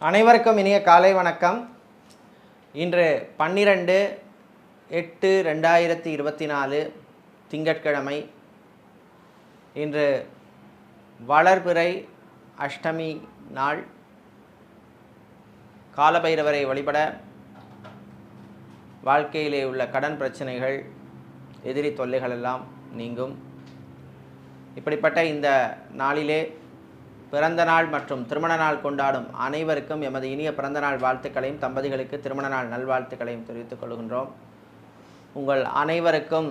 அனைவருக்கும் இனிய காலை வணக்கம். இன்று 12/8/2024 திங்கட்கிழமை. இன்று வளர்பிறை அஷ்டமி நாள். காலபைரவரை வழிபட வாழ்க்கையிலே உள்ள கடன் பிரச்சனைகள், எதிரி தொல்லைகள் எல்லாம் நீங்கும். இப்படிப்பட்ட இந்த நாளிலே பிறந்த நாள் மற்றும் திருமண நாள் கொண்டாடும் அனைவருக்கும் எமது இனிய பிறந்த நாள் வாழ்த்துக்களையும், தம்பதிகளுக்கு திருமண நாள் நல்வாழ்த்துக்களையும் தெரிவித்துக் கொள்கின்றோம். உங்கள் அனைவருக்கும்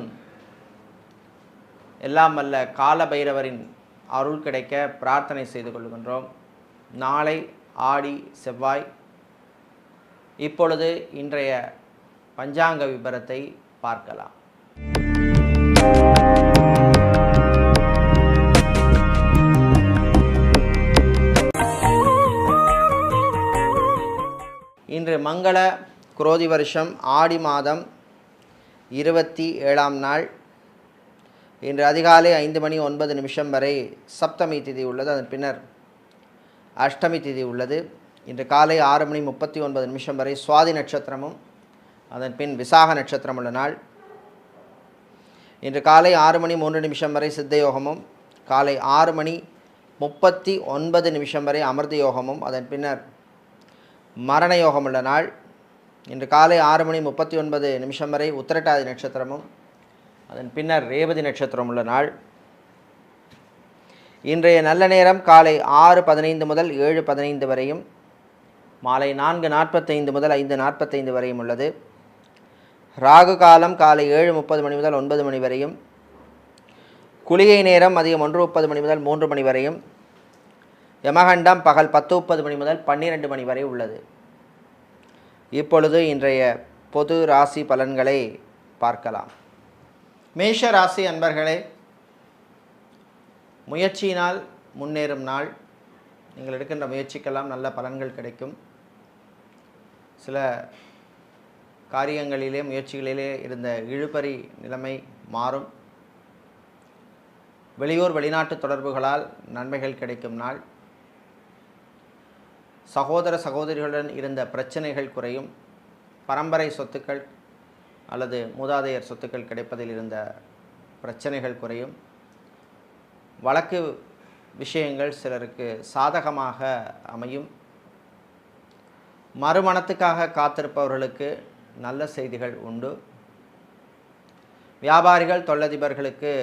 எல்லாம் வல்ல காலபைரவரின் அருள் கிடைக்க பிரார்த்தனை செய்து கொள்கின்றோம். நாளை ஆடி செவ்வாய். இப்பொழுது இன்றைய பஞ்சாங்க விபரத்தை பார்க்கலாம். இன்று மங்கள குரோதி வருஷம் ஆடி மாதம் 27ஆம் நாள். இன்று அதிகாலை 5:09 வரை சப்தமி திதி உள்ளது. அதன் பின்னர் அஷ்டமி திதி உள்ளது. இன்று காலை 6:39 வரை சுவாதி நட்சத்திரமும் அதன் பின் விசாக நட்சத்திரம் உள்ள நாள். இன்று காலை 6:03 வரை சித்த யோகமும், காலை 6:39 வரை அமிர்த யோகமும், அதன் பின்னர் மரண யோகம் உள்ள நாள். இன்று காலை 6:39 வரை உத்திரட்டாதி நட்சத்திரமும், அதன் பின்னர் ரேவதி நட்சத்திரம் உள்ள நாள். இன்றைய நல்ல நேரம் காலை 6:15 முதல் 7:15 வரையும், மாலை 4:45 முதல் 5:45 வரையும் உள்ளது. ராகு காலம் காலை 7:30 மணி முதல் 9 மணி வரையும், குளிகை நேரம் மதியம் 1:30 மணி முதல் 3 மணி வரையும், யமகண்டம் பகல் 10:30 மணி முதல் 12 மணி வரை உள்ளது. இப்பொழுது இன்றைய பொது ராசி பலன்களை பார்க்கலாம். மேஷ ராசி அன்பர்களே, முயற்சியினால் முன்னேறும் நாள். நீங்கள் எடுக்கின்ற முயற்சிக்கெல்லாம் நல்ல பலன்கள் கிடைக்கும். சில காரியங்களிலே முயற்சிகளிலே இருந்த இழுபறி நிலைமை மாறும். வெளியூர் வெளிநாட்டு தொடர்புகளால் நன்மைகள் கிடைக்கும் நாள். சகோதர சகோதரிகளுடன் இருந்த பிரச்சனைகள் குறையும். பரம்பரை சொத்துக்கள் அல்லது மூதாதையர் சொத்துக்கள் கிடைப்பதில் இருந்த பிரச்சனைகள் குறையும். வழக்கு விஷயங்கள் சிலருக்கு சாதகமாக அமையும். மறுமணத்துக்காக காத்திருப்பவர்களுக்கு நல்ல செய்திகள் உண்டு. வியாபாரிகள் தொழிலதிபர்களுக்கு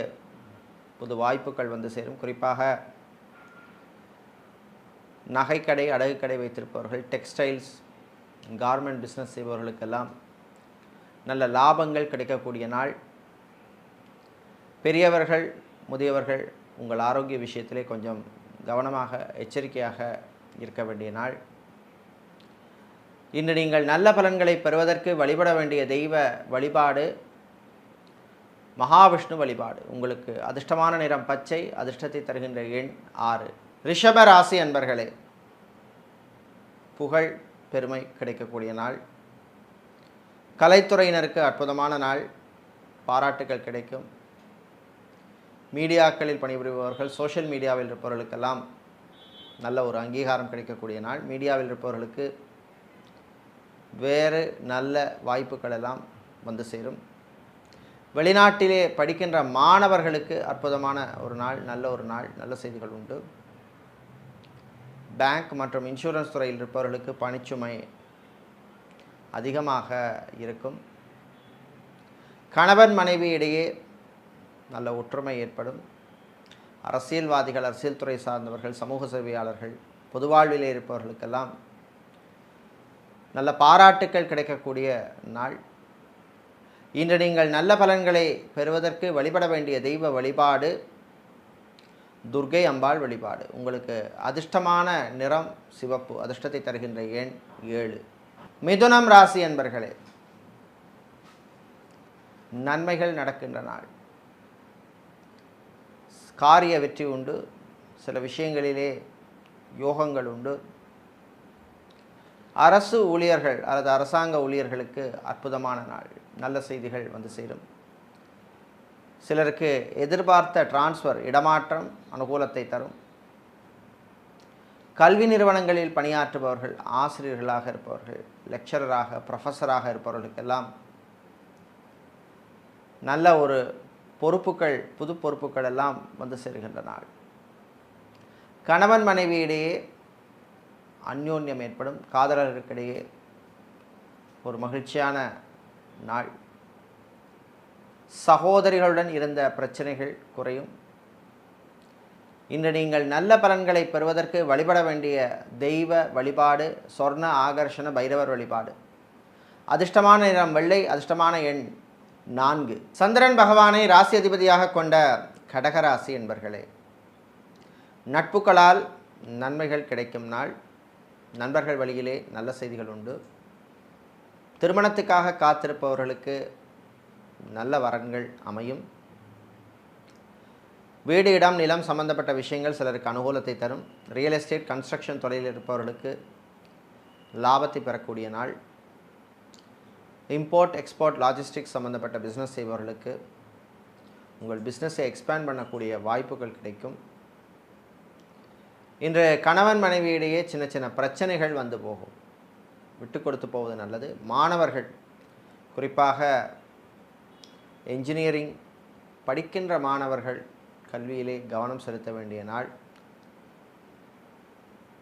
புது வாய்ப்புகள் வந்து சேரும். குறிப்பாக நகைக்கடை, அடகுக்கடை வைத்திருப்பவர்கள், டெக்ஸ்டைல்ஸ், கார்மெண்ட் பிஸ்னஸ் செய்பவர்களுக்கெல்லாம் நல்ல லாபங்கள் கிடைக்கக்கூடிய நாள். பெரியவர்கள், முதியவர்கள் உங்கள் ஆரோக்கிய விஷயத்திலே கொஞ்சம் கவனமாக, எச்சரிக்கையாக இருக்க வேண்டிய நாள். இன்று நீங்கள் நல்ல பலன்களை பெறுவதற்கு வழிபட வேண்டிய தெய்வ வழிபாடு மகாவிஷ்ணு வழிபாடு. உங்களுக்கு அதிர்ஷ்டமான நிறம் பச்சை, அதிர்ஷ்டத்தை தருகின்ற எண் 6. ரிஷப ராசி அன்பர்களே, புகழ் பெருமை கிடைக்கக்கூடிய நாள். கலைத்துறையினருக்கு அற்புதமான நாள். பாராட்டுகள் கிடைக்கும். மீடியாக்களில் பணிபுரிபவர்கள், சோஷியல் மீடியாவில் இருப்பவர்களுக்கெல்லாம் நல்ல ஒரு அங்கீகாரம் கிடைக்கக்கூடிய நாள். மீடியாவில் இருப்பவர்களுக்கு வேறு நல்ல வாய்ப்புகள் எல்லாம் வந்து சேரும். வெளிநாட்டிலே படிக்கின்ற மாணவர்களுக்கு அற்புதமான ஒரு நாள், நல்ல ஒரு நாள், நல்ல செய்திகள் உண்டு. பேங்க் மற்றும் இன்சூரன்ஸ் துறையில் இருப்பவர்களுக்கு பணிச்சுமை அதிகமாக இருக்கும். கணவன் மனைவி இடையே நல்ல ஒற்றுமை ஏற்படும். அரசியல்வாதிகள், அரசியல் துறை சார்ந்தவர்கள், சமூக சேவையாளர்கள், பொது வாழ்விலே இருப்பவர்களுக்கெல்லாம் நல்ல பாராட்டுக்கள் கிடைக்கக்கூடிய நாள். இன்று நீங்கள் நல்ல பலன்களை பெறுவதற்கு வழிபட வேண்டிய தெய்வ வழிபாடு துர்க்கை அம்பாள் வழிபாடு. உங்களுக்கு அதிர்ஷ்டமான நிறம் சிவப்பு, அதிர்ஷ்டத்தை தருகின்ற எண் 7. மிதுனம் ராசி அன்பர்களே, நன்மைகள் நடக்கின்ற நாள். காரிய வெற்றி உண்டு. சில விஷயங்களிலே யோகங்கள் உண்டு. அரசு ஊழியர்கள் அல்லது அரசாங்க ஊழியர்களுக்கு அற்புதமான நாள். நல்ல செய்திகள் வந்து சேரும். சிலருக்கு எதிர்பார்த்த டிரான்ஸ்ஃபர், இடமாற்றம் அனுகூலத்தை தரும். கல்வி நிறுவனங்களில் பணியாற்றுபவர்கள், ஆசிரியர்களாக இருப்பவர்கள், லெக்சரராக, ப்ரொஃபஸராக இருப்பவர்களுக்கெல்லாம் நல்ல ஒரு பொறுப்புகள், புது பொறுப்புகள் எல்லாம் வந்து சேருகின்ற நாள். கணவன் மனைவியிடையே அந்யோன்யம் ஏற்படும். காதலர்களுக்கிடையே ஒரு மகிழ்ச்சியான நாள். சகோதரிகளுடன் இருந்த பிரச்சனைகள் குறையும். இன்று நீங்கள் நல்ல பலன்களை பெறுவதற்கு வழிபட வேண்டிய தெய்வ வழிபாடு சொர்ண ஆகர்ஷண பைரவர் வழிபாடு. அதிர்ஷ்டமான நிறம் வெள்ளை, அதிர்ஷ்டமான எண் 4. சந்திரன் பகவானை ராசி அதிபதியாக கொண்ட கடகராசி என்பர்களே, நட்புகளால் நன்மைகள் கிடைக்கும் நாள். நண்பர்கள் வழியிலே நல்ல செய்திகள் உண்டு. திருமணத்துக்காக காத்திருப்பவர்களுக்கு நல்ல வரன்கள் அமையும். வீடு, இடம், நிலம் சம்பந்தப்பட்ட விஷயங்கள் சிலருக்கு அனுகூலத்தை தரும். ரியல் எஸ்டேட், கன்ஸ்ட்ரக்ஷன் தொழிலில் இருப்பவர்களுக்கு லாபத்தை பெறக்கூடிய நாள். இம்போர்ட், எக்ஸ்போர்ட், லாஜிஸ்டிக்ஸ் சம்பந்தப்பட்ட பிஸ்னஸ் செய்பவர்களுக்கு உங்கள் பிஸ்னஸை எக்ஸ்பேண்ட் பண்ணக்கூடிய வாய்ப்புகள் கிடைக்கும். இன்று கணவன் மனைவியிடையே சின்ன சின்ன பிரச்சனைகள் வந்து போகும். விட்டு கொடுத்து போவது நல்லது. மாணவர்கள், குறிப்பாக என்ஜினியரிங் படிக்கின்ற மாணவர்கள் கல்வியிலே கவனம் செலுத்த வேண்டிய நாள்.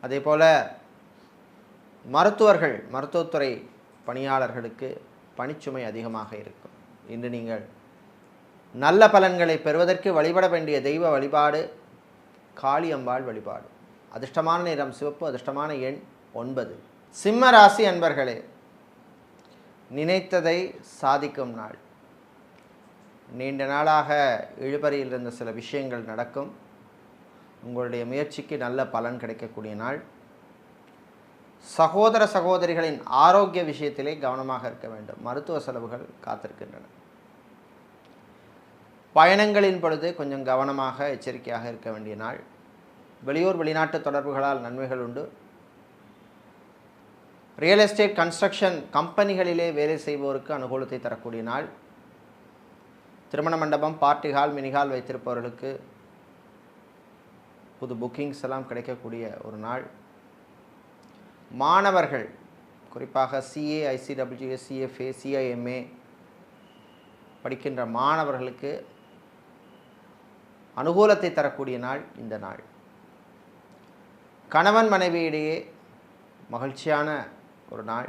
அதே போல் மருத்துவர்கள், மருத்துவத்துறை பணியாளர்களுக்கு பணிச்சுமை அதிகமாக இருக்கும். இன்று நீங்கள் நல்ல பலன்களை பெறுவதற்கு வழிபட வேண்டிய தெய்வ வழிபாடு காளியம்பாள் வழிபாடு. அதிர்ஷ்டமான நிறம் சிவப்பு, அதிர்ஷ்டமான எண் 9. சிம்ம ராசி அன்பர்களே, நினைத்ததை சாதிக்கும் நாள். நீண்ட நாளாக இழுபறியில் இருந்த சில விஷயங்கள் நடக்கும். உங்களுடைய முயற்சிக்கு நல்ல பலன் கிடைக்கக்கூடிய நாள். சகோதர சகோதரிகளின் ஆரோக்கிய விஷயத்திலே கவனமாக இருக்க வேண்டும். மருத்துவ செலவுகள் காத்திருக்கின்றன. பயணங்களின் பொழுது கொஞ்சம் கவனமாக எச்சரிக்கையாக இருக்க வேண்டிய நாள். வெளியூர் வெளிநாட்டு தொடர்புகளால் நன்மைகள் உண்டு. ரியல் எஸ்டேட், கன்ஸ்ட்ரக்ஷன் கம்பெனிகளிலே வேலை செய்வோருக்கு அனுகூலத்தை தரக்கூடிய நாள். திருமண மண்டபம், பார்ட்டி ஹால், மினி ஹால் வைத்திருப்பவர்களுக்கு புது புக்கிங்ஸ் எல்லாம் கிடைக்கக்கூடிய ஒரு நாள். மாணவர்கள், குறிப்பாக சிஏ, ஐசிடபிள்யூஎஸ், சிஎஃப்ஏ, சிஐஎம்ஏ படிக்கின்ற மாணவர்களுக்கு அனுகூலத்தை தரக்கூடிய நாள் இந்த நாள். கணவன் மனைவியிடையே மகிழ்ச்சியான ஒரு நாள்.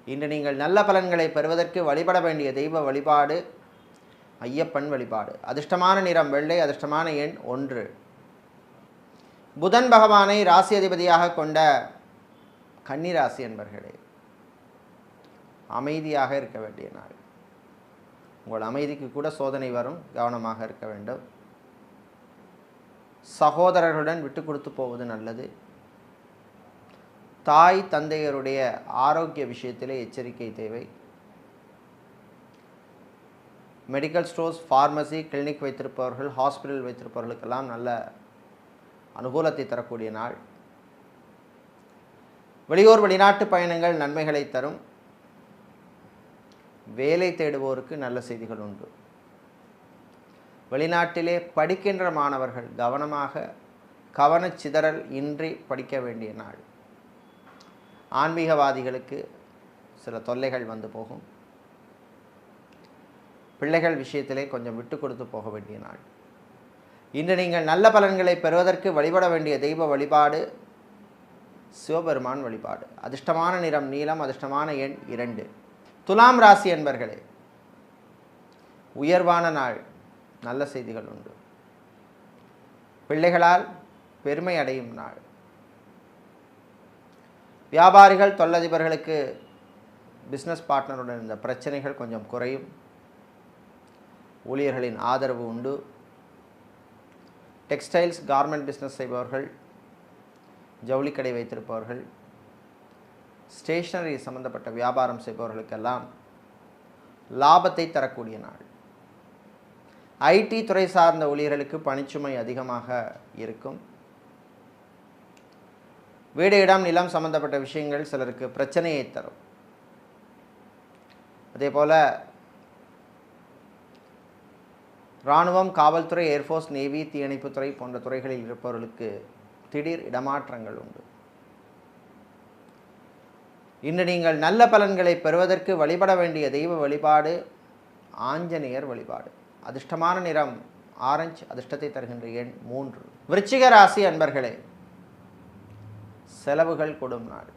இன்று நீங்கள் நல்ல பலன்களை பெறுவதற்கு வழிபட வேண்டிய தெய்வ வழிபாடு ஐயப்பன் வழிபாடு. அதிர்ஷ்டமான நிறம் வெள்ளை, அதிர்ஷ்டமான எண் 1. புதன் பகவானை ராசி அதிபதியாக கொண்ட கன்னிராசி என்பர்களே, அமைதியாக இருக்க வேண்டிய நாள். உங்கள் அமைதிக்கு கூட சோதனை வரும், கவனமாக இருக்க வேண்டும். சகோதரர்களுடன் விட்டு கொடுத்து போவது நல்லது. தாய் தந்தையருடைய ஆரோக்கிய விஷயத்திலே எச்சரிக்கை தேவை. மெடிக்கல் ஸ்டோர்ஸ், ஃபார்மசி, கிளினிக் வைத்திருப்பவர்கள், ஹாஸ்பிட்டல் வைத்திருப்பவர்களுக்கெல்லாம் நல்ல அனுகூலத்தை தரக்கூடிய நாள். வெளியூர் வெளிநாட்டு பயணங்கள் நன்மைகளை தரும். வேலை தேடுவோருக்கு நல்ல செய்திகள் உண்டு. வெளிநாட்டிலே படிக்கின்ற மாணவர்கள் கவனமாக, கவனச்சிதறல் இன்றி படிக்க வேண்டிய நாள். ஆன்மீகவாதிகளுக்கு சில தொல்லைகள் வந்து போகும். பிள்ளைகள் விஷயத்திலே கொஞ்சம் விட்டு கொடுத்து போக வேண்டிய நாள். இன்று நீங்கள் நல்ல பலன்களை பெறுவதற்கு வழிபட வேண்டிய தெய்வ வழிபாடு சிவபெருமான் வழிபாடு. அதிர்ஷ்டமான நிறம் நீலம், அதிர்ஷ்டமான எண் 2. துலாம் ராசி என்பர்களே, உயர்வான நாள். நல்ல செய்திகள் உண்டு. பிள்ளைகளால் பெருமை அடையும் நாள். வியாபாரிகள், தொழிலதிபர்களுக்கு பிஸ்னஸ் பார்ட்னருடன் இருந்த பிரச்சனைகள் கொஞ்சம் குறையும். ஊழியர்களின் ஆதரவு உண்டு. டெக்ஸ்டைல்ஸ், கார்மெண்ட் பிஸ்னஸ் செய்பவர்கள், ஜவுளிக்கடை வைத்திருப்பவர்கள், ஸ்டேஷனரி சம்பந்தப்பட்ட வியாபாரம் செய்பவர்களுக்கெல்லாம் லாபத்தை தரக்கூடிய நாள். ஐடி துறை சார்ந்த ஊழியர்களுக்கு பணிச்சுமை அதிகமாக இருக்கும். வீடு, இடம், நிலம் சம்பந்தப்பட்ட விஷயங்கள் சிலருக்கு பிரச்சனையை தரும். அதே போல் இராணுவம், காவல்துறை, ஏர்ஃபோர்ஸ், நேவி, தீயணைப்புத்துறை போன்ற துறைகளில் இருப்பவர்களுக்கு திடீர் இடமாற்றங்கள் உண்டு. இன்று நீங்கள் நல்ல பலன்களை பெறுவதற்கு வழிபட வேண்டிய தெய்வ வழிபாடு ஆஞ்சநேயர் வழிபாடு. அதிர்ஷ்டமான நிறம் ஆரஞ்சு. அதிர்ஷ்டத்தை தருகின்ற எண் 3. விருச்சிக ராசி அன்பர்களே, செலவுகள் கொடும் நாள்.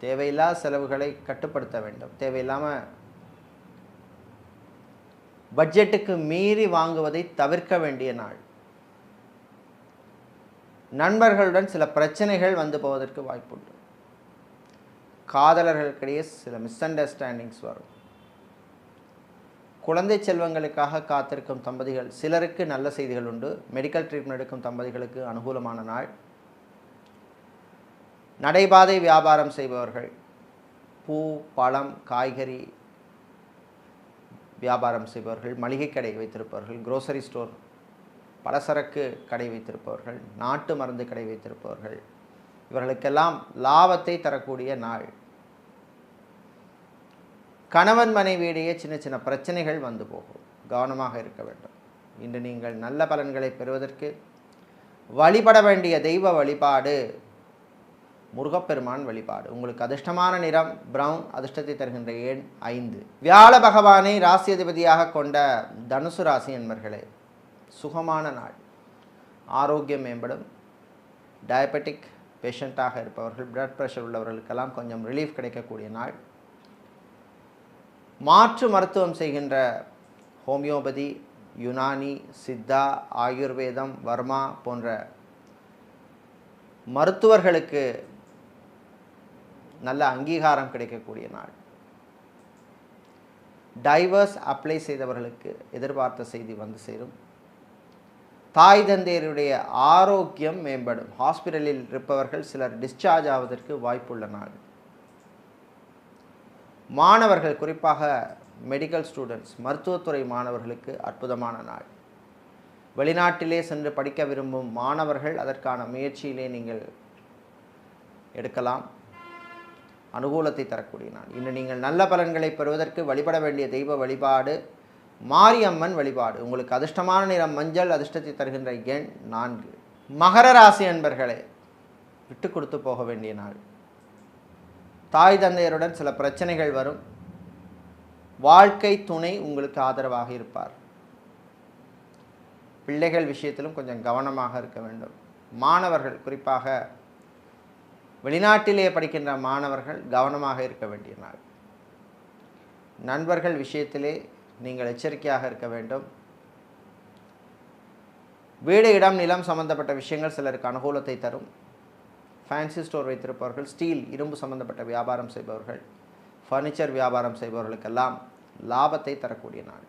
தேவையில்லா செலவுகளை கட்டுப்படுத்த வேண்டும். தேவையில்லாமல் பட்ஜெட்டுக்கு மீறி வாங்குவதை தவிர்க்க வேண்டிய நாள். நண்பர்களுடன் சில பிரச்சனைகள் வந்து போவதற்கு வாய்ப்புண்டு. காதலர்களுக்கிடையே சில மிஸ் அண்டர்ஸ்டாண்டிங்ஸ் வரும். குழந்தை செல்வங்களுக்காக காத்திருக்கும் தம்பதிகள் சிலருக்கு நல்ல செய்திகள் உண்டு. மெடிக்கல் ட்ரீட்மெண்ட் எடுக்கும் தம்பதிகளுக்கு அனுகூலமான நாள். நடைபாதை வியாபாரம் செய்பவர்கள், பூ பழம் காய்கறி வியாபாரம் செய்பவர்கள், மளிகை கடை வைத்திருப்பவர்கள், குரோசரி ஸ்டோர் பலசரக்கு கடை வைத்திருப்பவர்கள், நாட்டு மருந்து கடை வைத்திருப்பவர்கள், இவர்களுக்கெல்லாம் லாபத்தை தரக்கூடிய நாள். கணவன் மனைவியிடையே சின்ன சின்ன பிரச்சனைகள் வந்து போகும். கவனமாக இருக்க வேண்டும். இன்று நீங்கள் நல்ல பலன்களை பெறுவதற்கு வழிபட வேண்டிய தெய்வ வழிபாடு முருகப்பெருமான் வழிபாடு. உங்களுக்கு அதிர்ஷ்டமான நிறம் பிரவுன். அதிர்ஷ்டத்தை தருகின்ற எண் 5. வியாழ பகவானை ராசி அதிபதியாக கொண்ட தனுசு ராசி என்பர்களே, சுகமான நாள். ஆரோக்கியம் மேம்படும். டயபெட்டிக் பேஷண்ட்டாக இருப்பவர்கள், பிளட் ப்ரெஷர் உள்ளவர்களுக்கெல்லாம் கொஞ்சம் ரிலீஃப் கிடைக்கக்கூடிய நாள். மாற்று மருத்துவம் செய்கின்ற ஹோமியோபதி, யுனானி, சித்தா, ஆயுர்வேதம், வர்மா போன்ற மருத்துவர்களுக்கு நல்ல அங்கீகாரம் கிடைக்கக்கூடிய நாள். டைவர்ஸ் அப்ளை செய்தவர்களுக்கு எதிர்பார்த்த செய்தி வந்து சேரும். தாய் தந்தையருடைய ஆரோக்கியம் மேம்படும். ஹாஸ்பிட்டலில் இருப்பவர்கள் சிலர் டிஸ்சார்ஜ் ஆவதற்கு வாய்ப்புள்ள நாள். மாணவர்கள், குறிப்பாக மெடிக்கல் ஸ்டூடெண்ட்ஸ், மருத்துவத்துறை மாணவர்களுக்கு அற்புதமான நாள். வெளிநாட்டிலே சென்று படிக்க விரும்பும் மாணவர்கள் அதற்கான முயற்சியிலே நீங்கள் எடுக்கலாம். அனுகூலத்தை தரக்கூடிய நாள். இன்று நீங்கள் நல்ல பலன்களை பெறுவதற்கு வழிபட வேண்டிய தெய்வ வழிபாடு மாரியம்மன் வழிபாடு. உங்களுக்கு அதிர்ஷ்டமான நிறம் மஞ்சள். அதிர்ஷ்டத்தை தருகின்ற எண் 4. மகர ராசி அன்பர்களே, விட்டு கொடுத்து போக வேண்டிய நாள். தாய் தந்தையருடன் சில பிரச்சனைகள் வரும். வாழ்க்கை துணை உங்களுக்கு ஆதரவாக இருப்பார். பிள்ளைகள் விஷயத்திலும் கொஞ்சம் கவனமாக இருக்க வேண்டும். மாணவர்கள், குறிப்பாக வெளிநாட்டிலே படிக்கின்ற மாணவர்கள் கவனமாக இருக்க வேண்டிய நாள். நண்பர்கள் விஷயத்திலே நீங்கள் எச்சரிக்கையாக இருக்க வேண்டும். வீடு இடம் நிலம் சம்பந்தப்பட்ட விஷயங்கள் சிலருக்கு அனுகூலத்தை தரும். ஃபேன்சி ஸ்டோர் வைத்திருப்பவர்கள், ஸ்டீல் இரும்பு சம்பந்தப்பட்ட வியாபாரம் செய்பவர்கள், ஃபர்னிச்சர் வியாபாரம் செய்பவர்களுக்கெல்லாம் லாபத்தை தரக்கூடிய நாள்.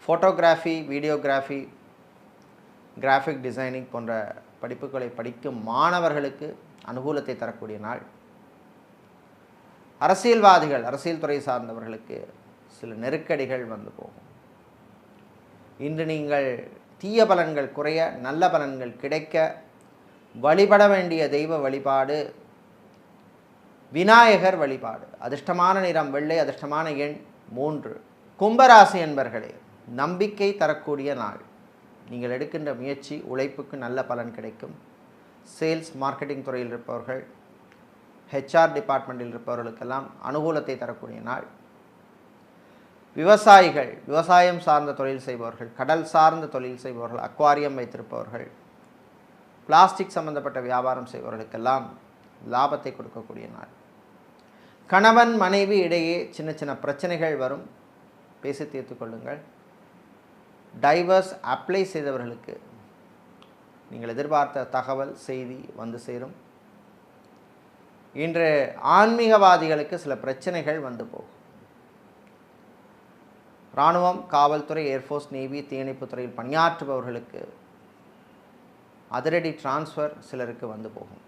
ஃபோட்டோகிராஃபி, வீடியோகிராஃபி, கிராஃபிக் டிசைனிங் போன்ற படிப்புகளை படிக்கும் மாணவர்களுக்கு அனுகூலத்தை தரக்கூடிய நாள். அரசியல்வாதிகள், அரசியல் துறை சார்ந்தவர்களுக்கு சில நெருக்கடிகள் வந்து போகும். இன்று நீங்கள் தீய பலன்கள் குறைய, நல்ல பலன்கள் கிடைக்க வழிபட வேண்டிய தெய்வ வழிபாடு விநாயகர் வழிபாடு. அதிர்ஷ்டமான நிறம் வெள்ளை. அதிர்ஷ்டமான எண் 3. கும்பராசி என்பர்களே, நம்பிக்கை தரக்கூடிய நாள். நீங்கள் எடுக்கின்ற முயற்சி உழைப்புக்கு நல்ல பலன் கிடைக்கும். சேல்ஸ் மார்க்கெட்டிங் துறையில் இருப்பவர்கள், ஹெச்ஆர் டிபார்ட்மெண்ட்டில் இருப்பவர்களுக்கெல்லாம் அனுகூலத்தை தரக்கூடிய நாள். விவசாயிகள், விவசாயம் சார்ந்த தொழில் செய்பவர்கள், கடல் சார்ந்த தொழில் செய்பவர்கள், அக்வாரியம் வைத்திருப்பவர்கள், பிளாஸ்டிக் சம்பந்தப்பட்ட வியாபாரம் செய்பவர்களுக்கெல்லாம் லாபத்தை கொடுக்கக்கூடிய நாள். கணவன் மனைவி இடையே சின்ன சின்ன பிரச்சனைகள் வரும். பேசி தீர்த்து கொள்ளுங்கள். டைவர்ஸ் அப்ளை செய்தவர்களுக்கு நீங்கள் எதிர்பார்த்த தகவல் செய்தி வந்து சேரும். இன்று ஆன்மீகவாதிகளுக்கு சில பிரச்சனைகள் வந்து போகும். இராணுவம், காவல்துறை, ஏர்ஃபோர்ஸ், நேவி, தீயணைப்புத் துறையில் பணியாற்றுபவர்களுக்கு அதிரடி டிரான்ஸ்ஃபர் சிலருக்கு வந்து போகும்.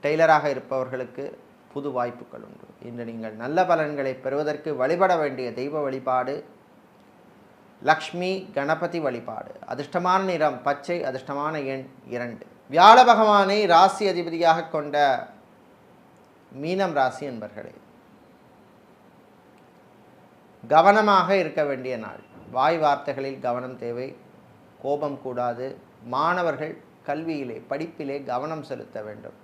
டெய்லராக இருப்பவர்களுக்கு புது வாய்ப்புகள் உண்டு. இன்று நீங்கள் நல்ல பலன்களை பெறுவதற்கு வழிபட வேண்டிய தெய்வ வழிபாடு லக்ஷ்மி கணபதி வழிபாடு. அதிர்ஷ்டமான நிறம் பச்சை. அதிர்ஷ்டமான எண் 2. வியாழ பகவானை ராசி அதிபதியாக கொண்ட மீனம் ராசி என்பர்களே, கவனமாக இருக்க வேண்டிய நாள். வாய் வார்த்தைகளில் கவனம் தேவை. கோபம் கூடாது. மாணவர்கள் கல்வியிலே படிப்பிலே கவனம் செலுத்த வேண்டும்.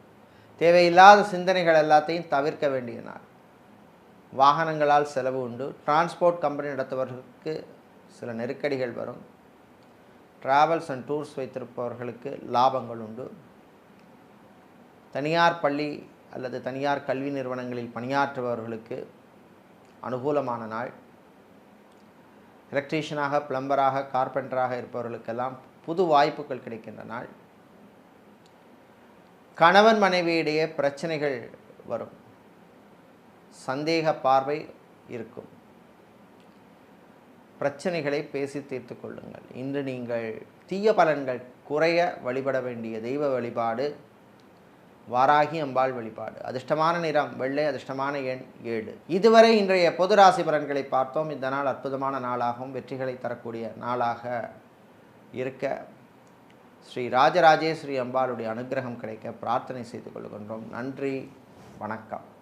தேவையில்லாத சிந்தனைகள் எல்லாத்தையும் தவிர்க்க வேண்டிய நாள். வாகனங்களால் செலவு உண்டு. டிரான்ஸ்போர்ட் கம்பெனி நடத்துபவர்களுக்கு சில நெருக்கடிகள் வரும். ட்ராவல்ஸ் அண்ட் டூர்ஸ் வைத்திருப்பவர்களுக்கு லாபங்கள் உண்டு. தனியார் பள்ளி அல்லது தனியார் கல்வி நிறுவனங்களில் பணியாற்றுபவர்களுக்கு அனுகூலமான நாள். எலக்ட்ரீஷியனாக, பிளம்பராக, கார்பெண்டராக இருப்பவர்களுக்கெல்லாம் புது வாய்ப்புகள் கிடைக்கின்ற நாள். கணவன் மனைவியிடையே பிரச்சனைகள் வரும். சந்தேக பார்வை இருக்கும். பிரச்சனைகளை பேசி தீர்த்து கொள்ளுங்கள். இன்று நீங்கள் தீய பலன்கள் குறைய வழிபட வேண்டிய தெய்வ வழிபாடு வாராகி அம்பாள் வழிபாடு. அதிர்ஷ்டமான நிறம் வெள்ளை, அதிர்ஷ்டமான எண் 7. இதுவரை இன்றைய பொது ராசி பலன்களை பார்த்தோம். இந்த நாள் அற்புதமான நாளாகவும் வெற்றிகளை தரக்கூடிய நாளாக இருக்க ஸ்ரீ ராஜராஜேஸ்வரி அம்பாளுடைய அனுகிரகம் கிடைக்க பிரார்த்தனை செய்து கொள்கின்றோம். நன்றி, வணக்கம்.